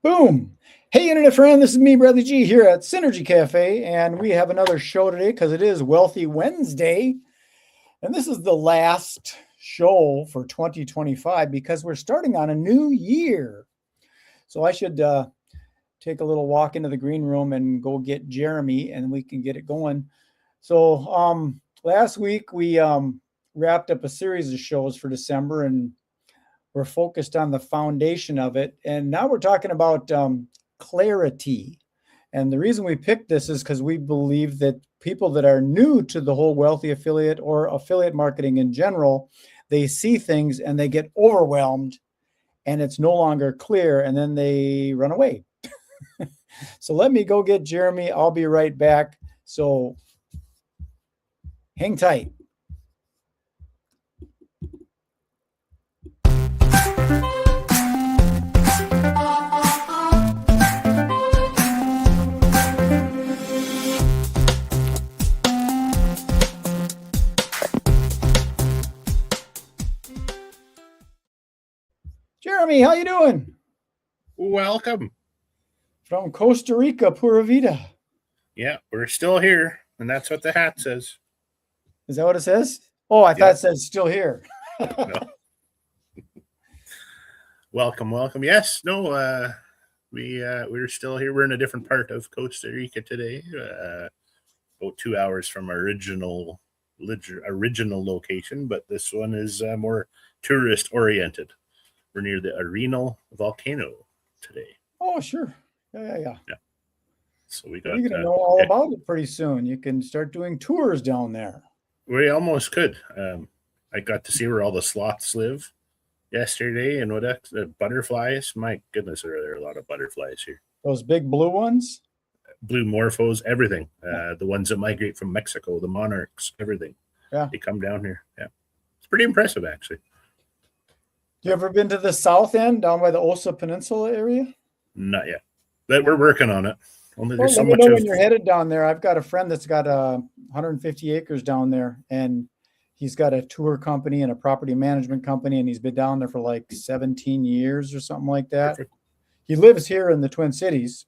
Boom. Hey, Internet friend, this is me, Bradley G, here at Synergy Cafe, and we have another show today because it is Wealthy Wednesday. And this is the last show for 2025 because we're starting on a new year. So I should take a little walk into the green room and go get Jeremy, and we can get it going. So last week we wrapped up a series of shows for December, and we're focused on the foundation of it. And now we're talking about clarity. And the reason we picked this is because we believe that people that are new to the whole wealthy affiliate or affiliate marketing in general, they see things and they get overwhelmed and it's no longer clear, and then they run away. So let me go get Jeremy. I'll be right back. So hang tight. Jeremy, how you doing? Welcome. From Costa Rica, Pura Vida. Yeah, we're still here, and that's what the hat says. Is that what it says? Oh, I thought it said still here. No. Welcome. Yes, no, we're still here. We're in a different part of Costa Rica today, about 2 hours from our original location, but this one is more tourist oriented. We're near the Arenal volcano today. Oh, sure. Yeah. So we got. You're going to know all about it pretty soon. You can start doing tours down there. We almost could. I got to see where all the sloths live yesterday, and the butterflies. My goodness, are there a lot of butterflies here? Those big blue ones? Blue morphos, everything. The ones that migrate from Mexico, the monarchs, everything. Yeah. They come down here. Yeah. It's pretty impressive, actually. You ever been to the south end down by the Osa Peninsula area? Not yet. But we're working on it. Only there's let so me much know when you're headed down there. I've got a friend that's got 150 acres down there, and he's got a tour company and a property management company, and he's been down there for like 17 years or something like that. Perfect. He lives here in the Twin Cities,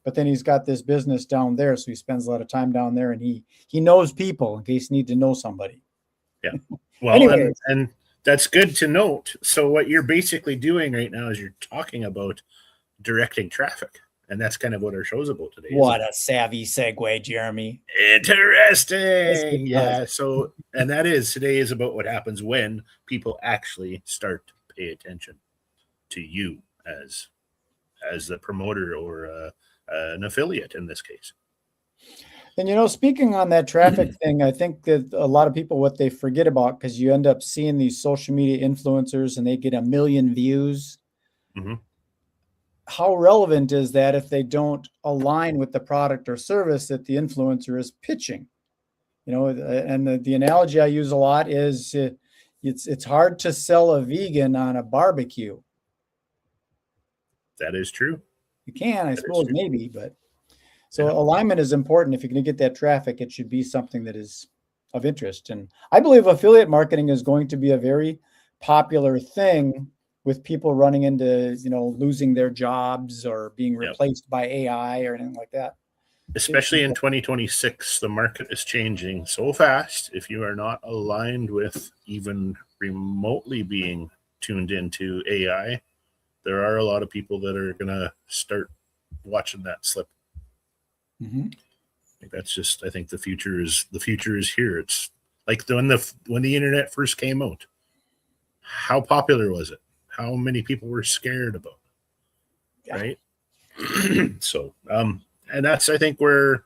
but then he's got this business down there, so he spends a lot of time down there, and he knows people in case you need to know somebody. Yeah. Well, and that's good to note. So what you're basically doing right now is you're talking about directing traffic. And that's kind of what our show's about today. What a savvy segue, Jeremy. Interesting. Yeah. So, and today is about what happens when people actually start to pay attention to you as the promoter or an affiliate in this case. And, speaking on that traffic thing, I think that a lot of people, what they forget about, because you end up seeing these social media influencers and they get 1 million views. Mm-hmm. How relevant is that if they don't align with the product or service that the influencer is pitching? And the analogy I use a lot is it's hard to sell a vegan on a barbecue. That is true. You can, I suppose, maybe, but so alignment is important. If you're going to get that traffic, it should be something that is of interest. And I believe affiliate marketing is going to be a very popular thing with people running into, losing their jobs or being replaced by AI or anything like that. Especially in 2026, the market is changing so fast. If you are not aligned with even remotely being tuned into AI, there are a lot of people that are going to start watching that slip. Mm-hmm. I think the future is here. It's like when the internet first came out. How popular was it? How many people were scared about it, right? So, and that's, I think, where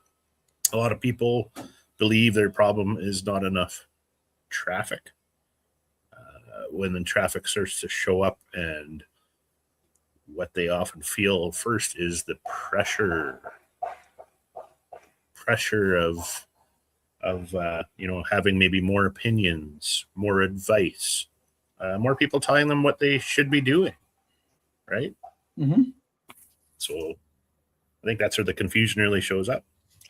a lot of people believe their problem is not enough traffic. When the traffic starts to show up, and what they often feel first is the pressure of having maybe more opinions, more advice. More people telling them what they should be doing, right? Mm-hmm. So I think that's where the confusion really shows up.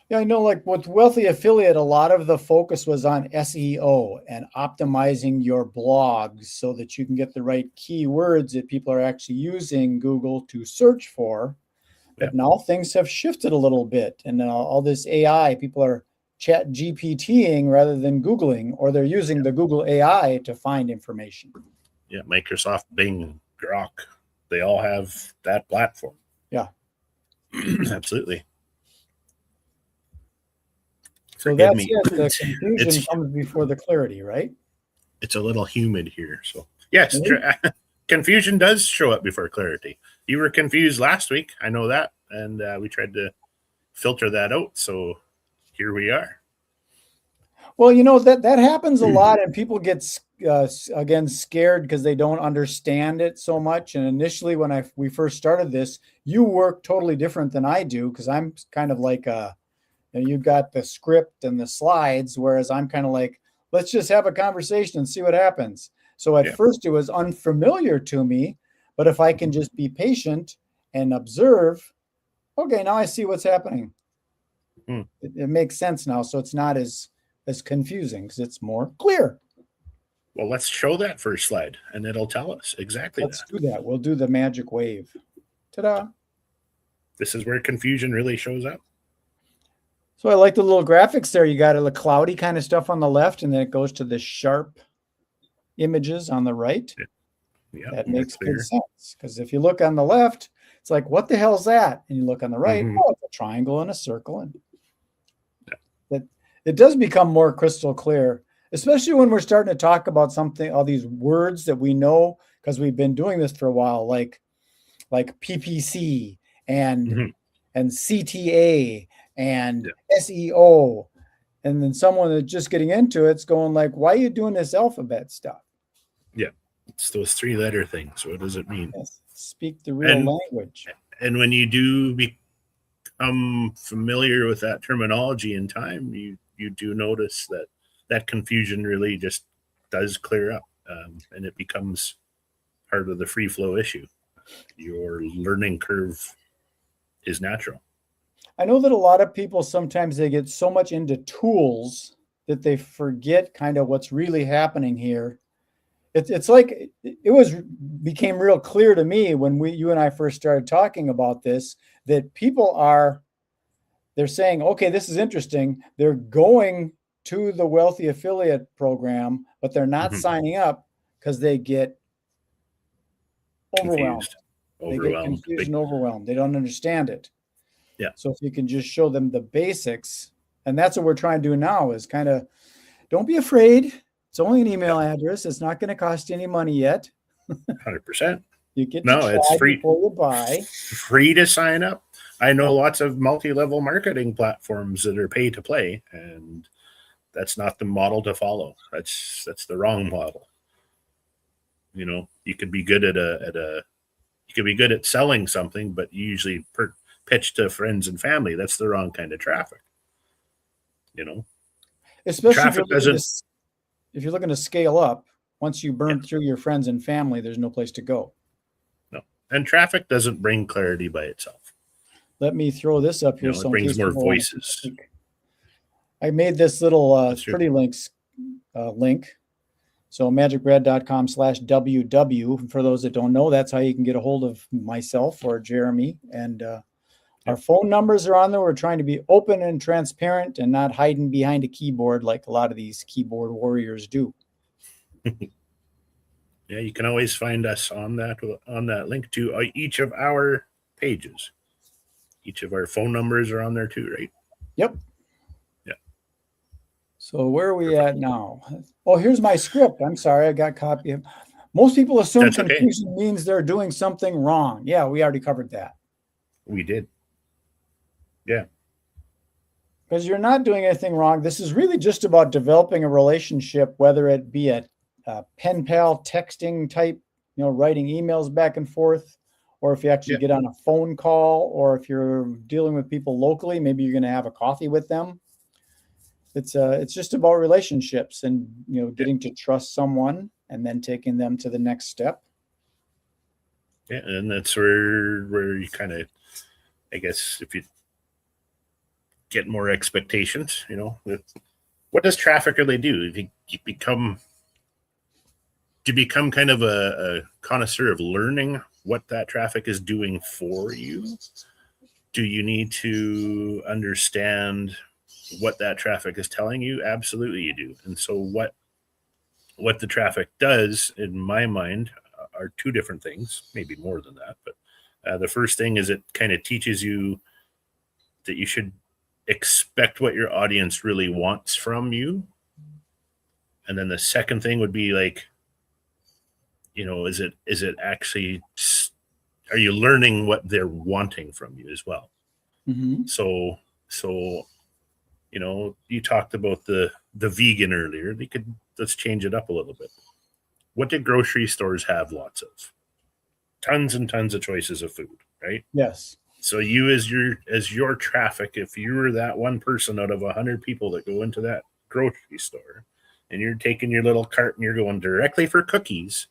Yeah, I know, like with Wealthy Affiliate, a lot of the focus was on SEO and optimizing your blogs so that you can get the right keywords that people are actually using Google to search for. Yeah. But now things have shifted a little bit, and all this AI, people are chat GPTing rather than Googling, or they're using the Google AI to find information. Yeah, Microsoft, Bing, Grok, they all have that platform. Yeah. Absolutely. So Forgive that's me. it. The confusion It's comes before the clarity, right? it's a little humid here, so yes, Really? confusion does show up before clarity. You were confused last week, I know that, and we tried to filter that out. So here we are. Well, you know that happens a lot, and people get again scared because they don't understand it so much. And initially, when we first started this, you work totally different than I do because I'm kind of like you've got the script and the slides, whereas I'm kind of like, let's just have a conversation and see what happens. So at Yeah. first, it was unfamiliar to me, but if I can just be patient and observe, okay, now I see what's happening. It makes sense now, so it's not as confusing because it's more clear. Well, let's show that first slide, and it'll tell us exactly Let's that. do that. We'll do the magic wave. Ta-da! This is where confusion really shows up. So I like the little graphics there. You got a cloudy kind of stuff on the left, and then it goes to the sharp images on the right. Yeah, That makes good sense because if you look on the left, it's like, what the hell's that? And you look on the right, oh, it's a triangle and a circle, and that it does become more crystal clear, especially when we're starting to talk about something, all these words that we know because we've been doing this for a while, like PPC and CTA and SEO. And then someone that's just getting into it's going like, why are you doing this alphabet stuff? Yeah, it's those 3-letter things. What does it mean? Yes. Speak the real language. And when you do become familiar with that terminology in time, you do notice that confusion really just does clear up, and it becomes part of the free flow issue. Your learning curve is natural. I know that a lot of people sometimes they get so much into tools that they forget kind of what's really happening here. It's like it became real clear to me when you and I first started talking about this that they're saying, okay, this is interesting. They're going to the Wealthy Affiliate program, but they're not signing up because they get overwhelmed. They get confused and overwhelmed. They don't understand it. Yeah. So if you can just show them the basics, and that's what we're trying to do now is kind of, don't be afraid. It's only an email address. It's not going to cost you any money yet. 100%. You get to try it's free before you buy. Free to sign up. I know lots of multi-level marketing platforms that are pay to play, and that's not the model to follow. That's the wrong model. You know, you could be good you could be good at selling something, but you usually pitch to friends and family. That's the wrong kind of traffic. You know, especially if you're looking to scale up. Once you burn through your friends and family, there's no place to go. No, and traffic doesn't bring clarity by itself. Let me throw this up here. So it brings more voices. I made this little pretty links link. So magicbrad.com/WW. For those that don't know, that's how you can get a hold of myself or Jeremy. And our phone numbers are on there. We're trying to be open and transparent and not hiding behind a keyboard like a lot of these keyboard warriors do. Yeah, you can always find us on that link to each of our pages. Each of our phone numbers are on there too, right? Yep. Yeah. So where are we at now? Oh, here's my script. I'm sorry, I got a copy of. Most people assume confusion means they're doing something wrong. Yeah, we already covered that. We did. Yeah. Because you're not doing anything wrong. This is really just about developing a relationship, whether it be a pen pal texting type, writing emails back and forth, or if you actually get on a phone call, or if you're dealing with people locally, maybe you're going to have a coffee with them. It's just about relationships and getting to trust someone and then taking them to the next step. Yeah, and that's where you kind of, I guess, if you get more expectations. What does traffic really do? If you become kind of a connoisseur of learning what that traffic is doing for you, do you need to understand what that traffic is telling you? Absolutely you do. And so what the traffic does, in my mind, are two different things, maybe more than that. But the first thing is it kind of teaches you that you should expect what your audience really wants from you. And then the second thing would be like, is it actually, are you learning what they're wanting from you as well? Mm-hmm. So you talked about the vegan earlier. Let's change it up a little bit. What do grocery stores have lots of? Tons and tons of choices of food, right? Yes. So you as your traffic, if you were that one person out of 100 people that go into that grocery store and you're taking your little cart and you're going directly for cookies,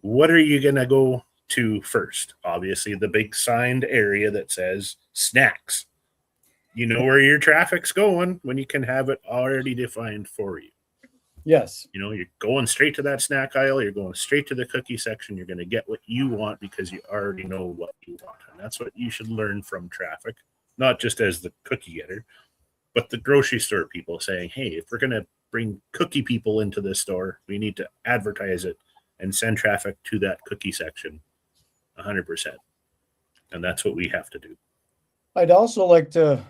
what are you going to go to first? Obviously, the big signed area that says snacks. You know where your traffic's going when you can have it already defined for you. Yes. You're going straight to that snack aisle. You're going straight to the cookie section. You're going to get what you want because you already know what you want. And that's what you should learn from traffic, not just as the cookie getter, but the grocery store people saying, hey, if we're going to bring cookie people into this store, we need to advertise it and send traffic to that cookie section 100%. And that's what we have to do. I'd also like to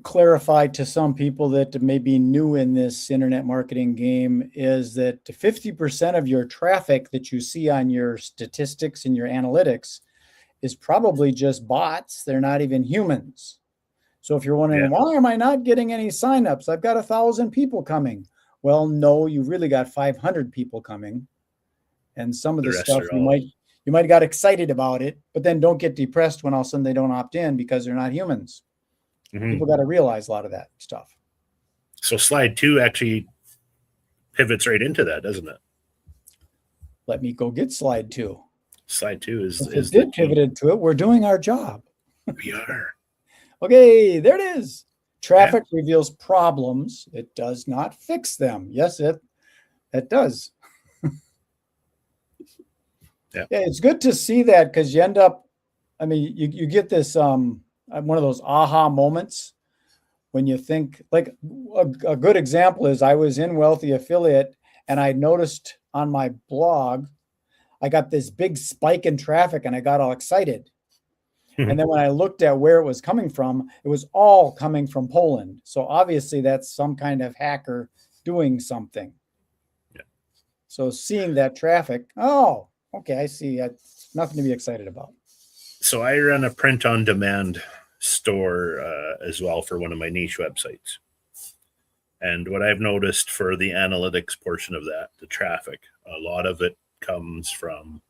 clarify to some people that may be new in this internet marketing game is that 50% of your traffic that you see on your statistics and your analytics is probably just bots. They're not even humans. So if you're wondering, why am I not getting any signups? I've got 1,000 people coming. Well, no, you really got 500 people coming. And some of the stuff you might have got excited about it, but then don't get depressed when all of a sudden they don't opt in because they're not humans. Mm-hmm. People got to realize a lot of that stuff. So slide 2 actually pivots right into that, doesn't it? Let me go get slide 2. Slide 2 is it pivoted to it. We're doing our job. We are. Okay, there it is. Traffic reveals problems. It does not fix them. Yes, it does. Yeah, it's good to see that because you end up, you get this one of those aha moments when you think, like a good example is I was in Wealthy Affiliate and I noticed on my blog, I got this big spike in traffic and I got all excited. Mm-hmm. And then when I looked at where it was coming from, it was all coming from Poland. So obviously that's some kind of hacker doing something. Yeah. So seeing that traffic, okay, I see. That's nothing to be excited about. So I run a print-on-demand store as well for one of my niche websites. And what I've noticed for the analytics portion of that, the traffic, a lot of it comes from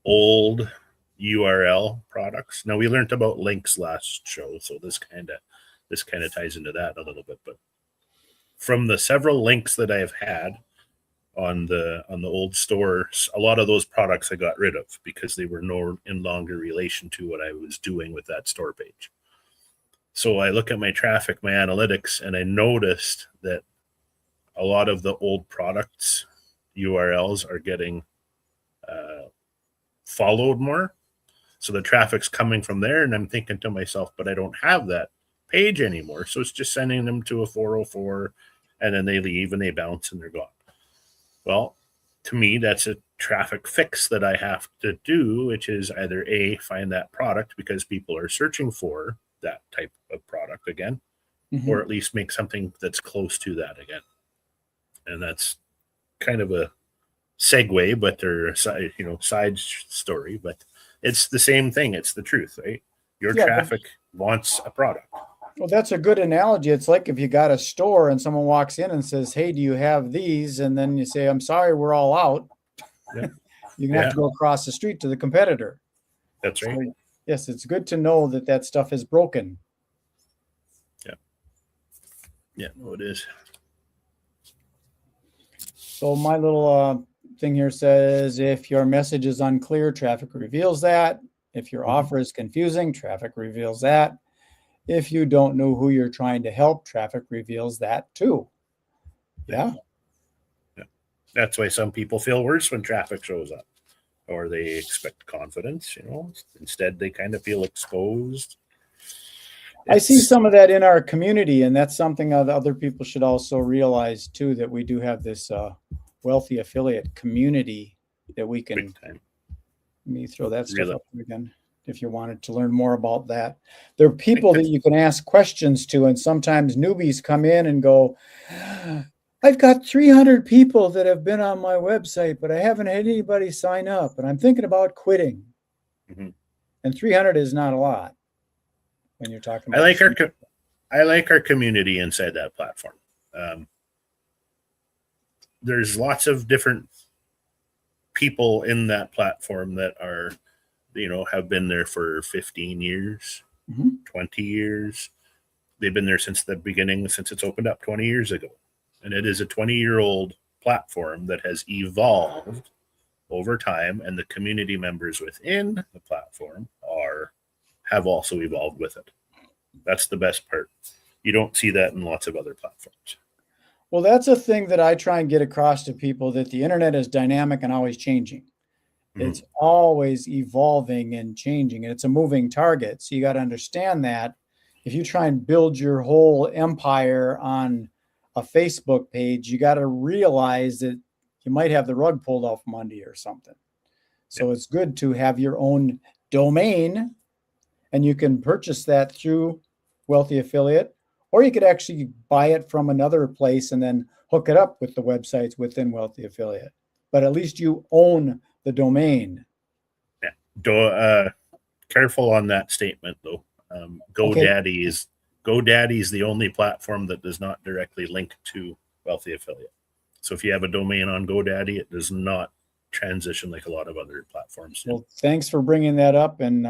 old URL products. Now, we learned about links last show, so this kind of ties into that a little bit. But from the several links that I've had on the old store, a lot of those products I got rid of because they were no longer relation to what I was doing with that store page. So I look at my traffic, my analytics, and I noticed that a lot of the old products URLs are getting followed more. So the traffic's coming from there, and I'm thinking to myself, but I don't have that page anymore. So it's just sending them to a 404, and then they leave and they bounce and they're gone. Well, to me, that's a traffic fix that I have to do, which is either A, find that product because people are searching for that type of product again, mm-hmm. or at least make something that's close to that again. And that's kind of a segue, but they're side story, but it's the same thing. It's the truth, right? Your traffic wants a product. Well, that's a good analogy. It's like if you got a store and someone walks in and says, hey, do you have these? And then you say, I'm sorry, we're all out. Yeah. You're going to have to go across the street to the competitor. That's right. So, yes, it's good to know that stuff is broken. Yeah. Yeah, no, it is. So my little thing here says, if your message is unclear, traffic reveals that. If your offer is confusing, traffic reveals that. If you don't know who you're trying to help, traffic reveals that too. Yeah. That's why some people feel worse when traffic shows up, or they expect confidence, instead they kind of feel exposed. I see some of that in our community, and that's something that other people should also realize too, that we do have this wealthy affiliate community that we can, let me throw that stuff up again if you wanted to learn more about that. There are people that you can ask questions to, and sometimes newbies come in and go, I've got 300 people that have been on my website, but I haven't had anybody sign up, and I'm thinking about quitting. Mm-hmm. And 300 is not a lot when you're talking about. I like our community inside that platform. There's lots of different people in that platform that are, have been there for 15 years, 20 years. They've been there since the beginning, since it's opened up 20 years ago. And it is a 20-year-old platform that has evolved over time, and the community members within the platform have also evolved with it. That's the best part. You don't see that in lots of other platforms. Well, that's a thing that I try and get across to people, that the internet is dynamic and always changing. Mm-hmm. It's always evolving and changing, and it's a moving target. So you got to understand that if you try and build your whole empire on a Facebook page, you got to realize that you might have the rug pulled out from under you or something. So It's good to have your own domain, and you can purchase that through Wealthy Affiliate, or you could actually buy it from another place and then hook it up with the websites within Wealthy Affiliate. But at least you own the domain. Yeah. Careful on that statement, though. GoDaddy is the only platform that does not directly link to Wealthy Affiliate. So if you have a domain on GoDaddy, it does not transition like a lot of other platforms. Well, thanks for bringing that up. And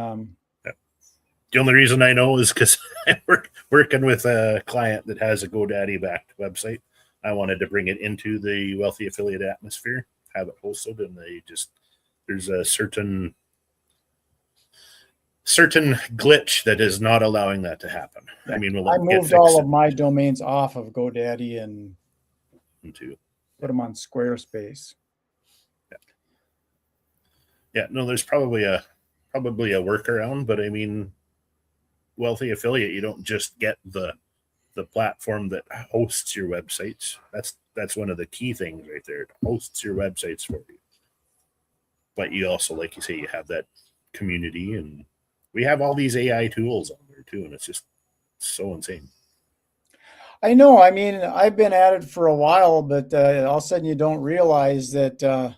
the only reason I know is because I'm working with a client that has a GoDaddy-backed website. I wanted to bring it into the Wealthy Affiliate atmosphere, have it hosted, and there's a certain glitch that is not allowing that to happen. I mean, I moved all of my domains off of GoDaddy and put them on Squarespace. Yeah, no, there's probably a workaround, but I mean, Wealthy Affiliate, you don't just get the platform that hosts your websites. That's one of the key things right there. It hosts your websites for you. But you also, like you say, you have that community, and we have all these AI tools on there too, and it's just so insane. I know. I mean, I've been at it for a while, but all of a sudden you don't realize that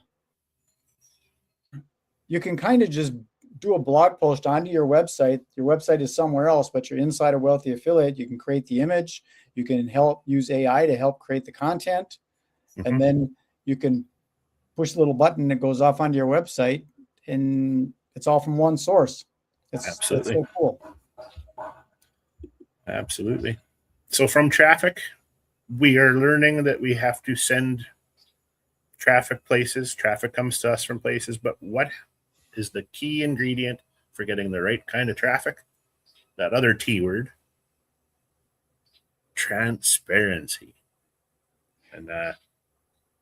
you can kind of just do a blog post onto your website. Your website is somewhere else, but you're inside a Wealthy Affiliate. You can create the image. You can use AI to help create the content. Mm-hmm. And then you can push the little button that goes off onto your website, and it's all from one source. Absolutely. It's so cool. Absolutely. So from traffic, we are learning that we have to send traffic places. Traffic comes to us from places, but what is the key ingredient for getting the right kind of traffic? That other T word, transparency. And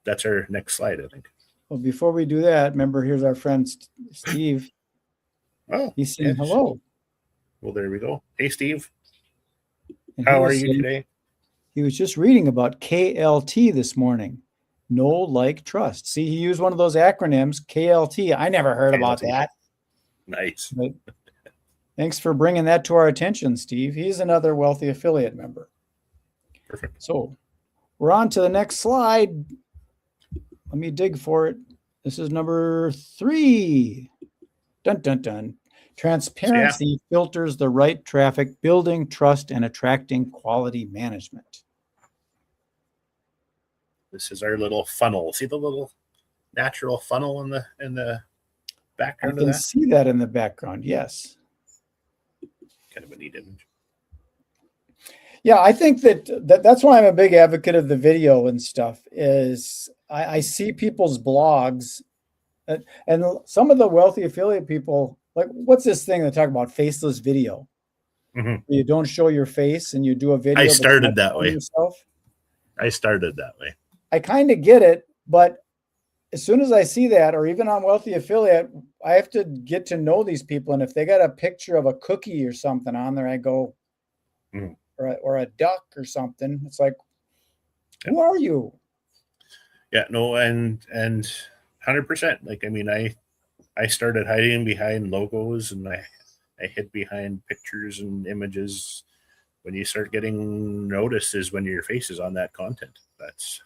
that's our next slide, I think. Well, before we do that, remember, here's our friend Steve. Oh, he's saying hello. Well, there we go. Hey, Steve. How are you today? He was just reading about KLT this morning. Know, like, trust. See, he used one of those acronyms, KLT. I never heard about that. Nice. But thanks for bringing that to our attention, Steve. He's another Wealthy Affiliate member. Perfect. So we're on to the next slide. Let me dig for it. This is number 3. Dun, dun, dun. Transparency filters the right traffic, building trust and attracting quality management. This is our little funnel. See the little natural funnel in the background of that? I can see that in the background, yes. Kind of a neat image. Yeah, I think that's why I'm a big advocate of the video and stuff, is I see people's blogs, and some of the Wealthy Affiliate people, like, what's this thing they talk about, faceless video? Mhm. You don't show your face and you do a video. I but you're started not that showing way. yourself. I started that way. I kind of get it, but as soon as I see that, or even on Wealthy Affiliate, I have to get to know these people. And if they got a picture of a cookie or something on there, I go, Mhm. or a duck or something. It's like, Yeah. who are you? Yeah, no, and 100%. Like, I mean, I started hiding behind logos, and I hid behind pictures and images. When you start getting noticed is when your face is on that content. That's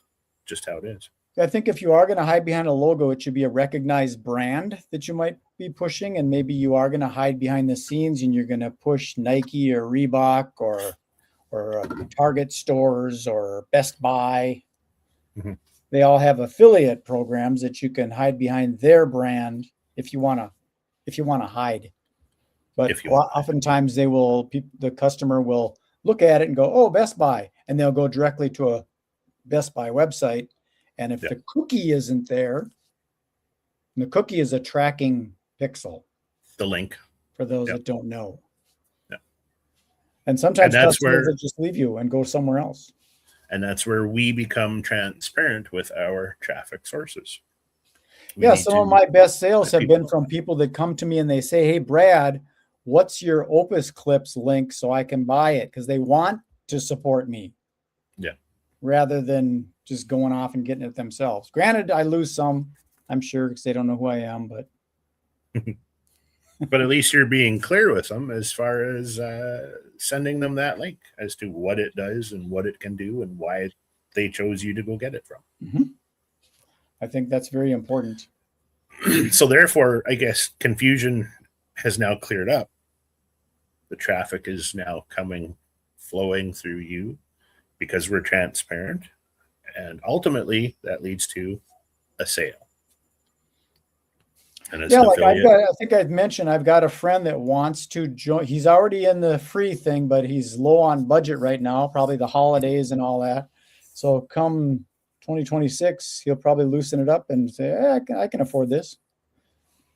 just how it is. I think if you are going to hide behind a logo, it should be a recognized brand that you might be pushing. And maybe you are going to hide behind the scenes and you're going to push Nike or Reebok or Target stores or Best Buy. Mhm. They all have affiliate programs that you can hide behind their brand if you want to hide. But If you want. oftentimes the customer will look at it and go, "Oh, Best Buy," and they'll go directly to a Best Buy website. And if Yeah. the cookie isn't there, and the cookie is a tracking pixel The link. for those Yeah. that don't know. Yeah. And sometimes that's customers where that just leave you and go somewhere else. and that's where we become transparent with our traffic sources. Yeah, some of my best sales have been from people that come to me and they say, "Hey, Brad, what's your Opus Clips link so I can buy it?" Because they want to support me. Yeah. Rather than just going off and getting it themselves. Granted, I lose some, I'm sure, because they don't know who I am, but but at least you're being clear with them as far as sending them that link as to what it does and what it can do and why they chose you to go get it from. Mm-hmm. I think that's very important. So therefore, I guess confusion has now cleared up. The traffic is now flowing through you because we're transparent. And ultimately, that leads to a sale. And yeah, like I think I've mentioned, I've got a friend that wants to join. He's already in the free thing, but he's low on budget right now, probably the holidays and all that. So come 2026, he'll probably loosen it up and say, I can afford this.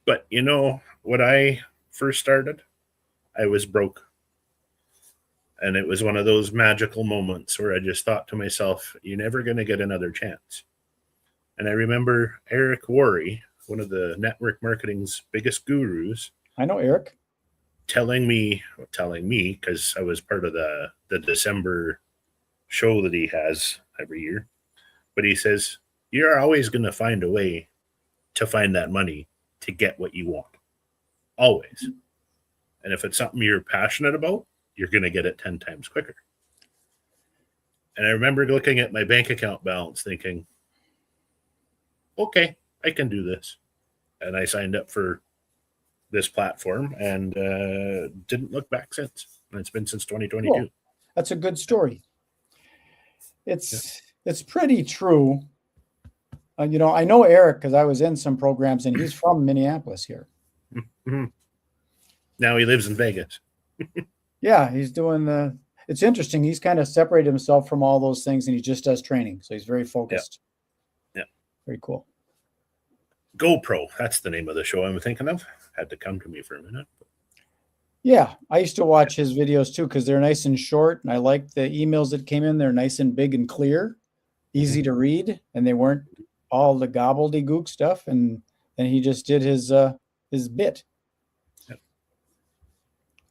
But you know, when I first started, I was broke. And it was one of those magical moments where I just thought to myself, you're never going to get another chance. And I remember Eric Worre, one of the network marketing's biggest gurus. I know Eric. Telling me, because I was part of the December show that he has every year. But he says, you're always going to find a way to find that money to get what you want. Always. And if it's something you're passionate about, you're going to get it 10 times quicker. And I remember looking at my bank account balance thinking, okay, I can do this. And I signed up for this platform and didn't look back since. And it's been since 2022. Cool. That's a good story. It's pretty true. I know Eric because I was in some programs and he's from Minneapolis here. Mm-hmm. Now he lives in Vegas. Yeah, he's doing it's interesting. He's kind of separated himself from all those things and he just does training. So he's very focused. Yeah. Very cool. GoPro. That's the name of the show I'm thinking of. Had to come to me for a minute. Yeah, I used to watch his videos too because they're nice and short. And I like the emails that came in. They're nice and big and clear, easy to read. And they weren't all the gobbledygook stuff. And then he just did his bit. Yep.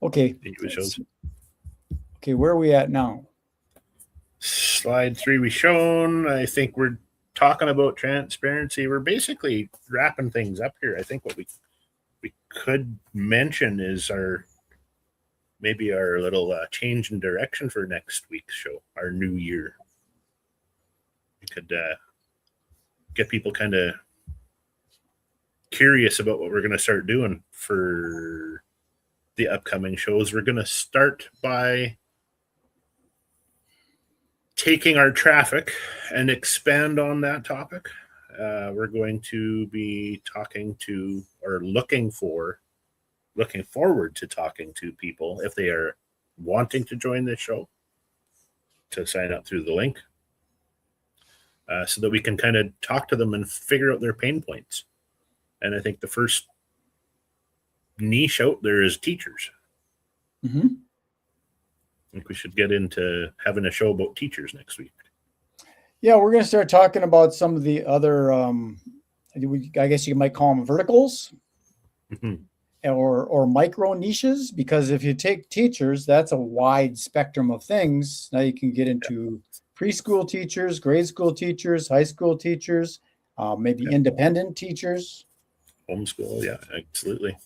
Okay. Okay, where are we at now? Slide 3 we shown. I think we're talking about transparency. We're basically wrapping things up here. I think what we could mention is maybe our little change in direction for next week's show, our new year. We could get people kind of curious about what we're going to start doing for the upcoming shows. We're going to start by taking our traffic and expand on that topic. We're going to be talking to or looking forward to talking to people if they are wanting to join this show to sign up through the link so that we can kind of talk to them and figure out their pain points. And I think the first niche out there is teachers. Mm-hmm. I think we should get into having a show about teachers next week. Yeah, we're going to start talking about some of the other, I guess you might call them verticals or micro niches, because if you take teachers, that's a wide spectrum of things. Now you can get into preschool teachers, grade school teachers, high school teachers, maybe independent teachers. Homeschool, yeah, absolutely.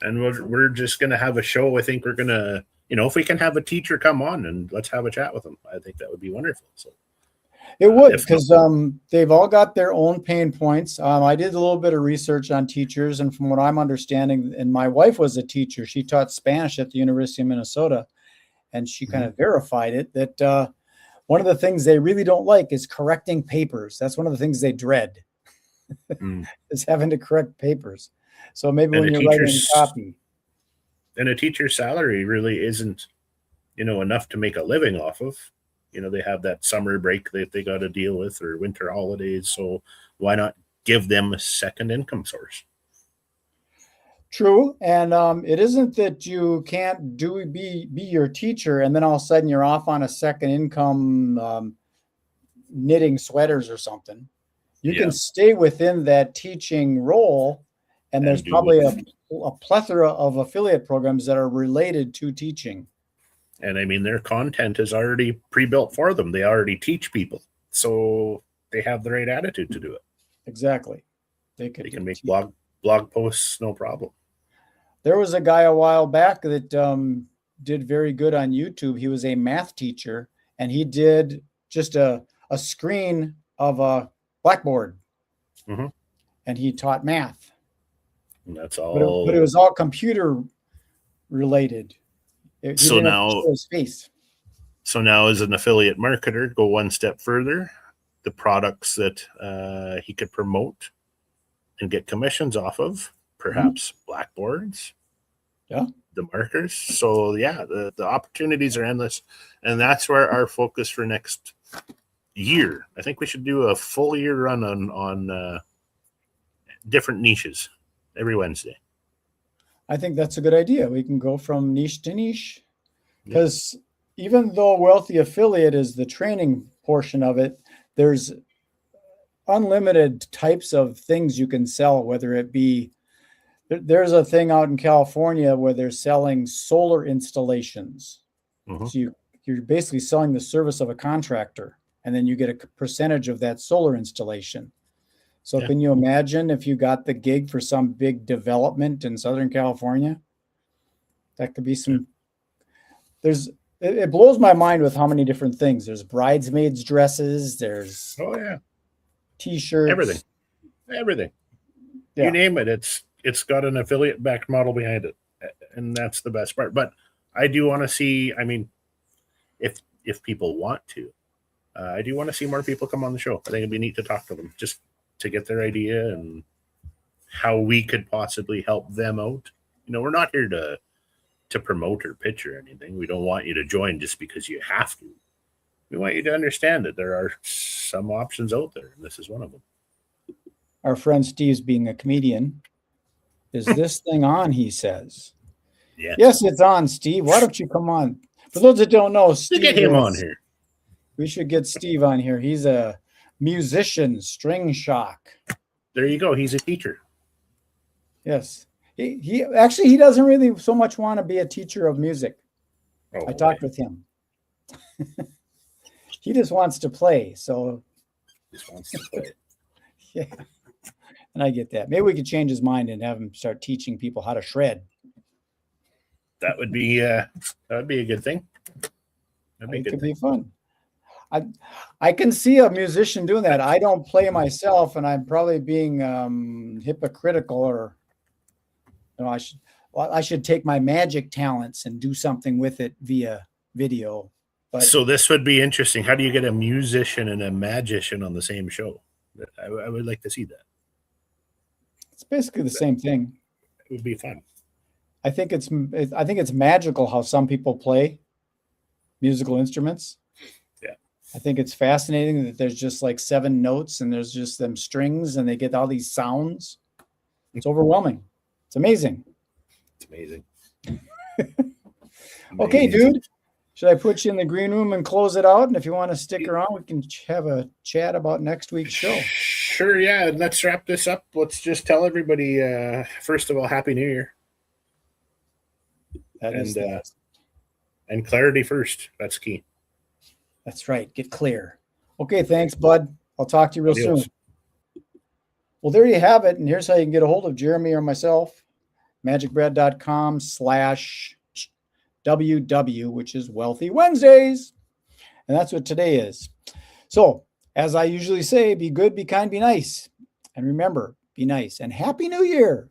And we're just going to have a show. I think we're going to, if we can have a teacher come on and let's have a chat with them, I think that would be wonderful. So it would, because they've all got their own pain points. I did a little bit of research on teachers, and from what I'm understanding, and my wife was a teacher. She taught Spanish at the University of Minnesota, and she kind of verified it, that one of the things they really don't like is correcting papers. That's one of the things they dread, is having to correct papers. So maybe when you're writing copy. And a teacher's salary really isn't, enough to make a living off of. They have that summer break that they got to deal with, or winter holidays. So why not give them a second income source? True. And it isn't that you can't be your teacher and then all of a sudden you're off on a second income knitting sweaters or something. You can stay within that teaching role, and there's probably a plethora of affiliate programs that are related to teaching. And I mean, their content is already pre-built for them. They already teach people. So they have the right attitude to do it. Exactly. They can make blog posts, no problem. There was a guy a while back that did very good on YouTube. He was a math teacher, and he did just a screen of a blackboard. And he taught math. And that's all. But it was all computer related. So now as an affiliate marketer, go one step further. The products that he could promote and get commissions off of, perhaps blackboards, the markers. So the opportunities are endless, and that's where our focus for next year. I think we should do a full year run on different niches every Wednesday. I think that's a good idea. We can go from niche to niche, because even though Wealthy Affiliate is the training portion of it, there's unlimited types of things you can sell, whether it be, there's a thing out in California where they're selling solar installations. So you're basically selling the service of a contractor, and then you get a percentage of that solar installation. So can you imagine if you got the gig for some big development in Southern California? That could be some, it blows my mind with how many different things. There's bridesmaids dresses, there's t-shirts. Everything. Yeah. You name it. It's got an affiliate backed model behind it. And that's the best part. But I do want to see, I mean, if people want to, I do want to see more people come on the show. I think it'd be neat to talk to them, just to get their idea and how we could possibly help them out. We're not here to promote or pitch or anything. We don't want you to join just because you have to. We want you to understand that there are some options out there, and this is one of them. Our friend Steve's being a comedian. Is this thing on, he says. Yes, it's on, Steve. Why don't you come on? For those that don't know, Steve, get him on here. We should get Steve on here. He's a musician, string shock. There you go. He's a teacher. Yes. He actually doesn't really so much want to be a teacher of music. I talked with him. He just wants to play. So just wants to play. Yeah. And I get that. Maybe we could change his mind and have him start teaching people how to shred. That would be a good thing. It could be fun. I can see a musician doing that. I don't play myself, and I'm probably being hypocritical, or I should take my magic talents and do something with it via video. But so this would be interesting. How do you get a musician and a magician on the same show? I would like to see that. It's basically the same thing. It would be fun. I think it's magical how some people play musical instruments. Yeah. I think it's fascinating that there's just like 7 notes and there's just them strings and they get all these sounds. It's overwhelming. It's amazing. It's amazing. Okay, dude. Should I put you in the green room and close it out? And if you want to stick around, we can have a chat about next week's show. Sure, yeah. Let's wrap this up. Let's just tell everybody, first of all, Happy New Year. And clarity first. That's key. That's right. Get clear. Okay, thanks, bud. I'll talk to you real Adios. soon. Well, there you have it. And here's how you can get a hold of Jeremy or myself. MagicBrad.com/WW, which is Wealthy Wednesdays. And that's what today is. So, as I usually say, be good, be kind, be nice. And remember, be nice. And Happy New Year.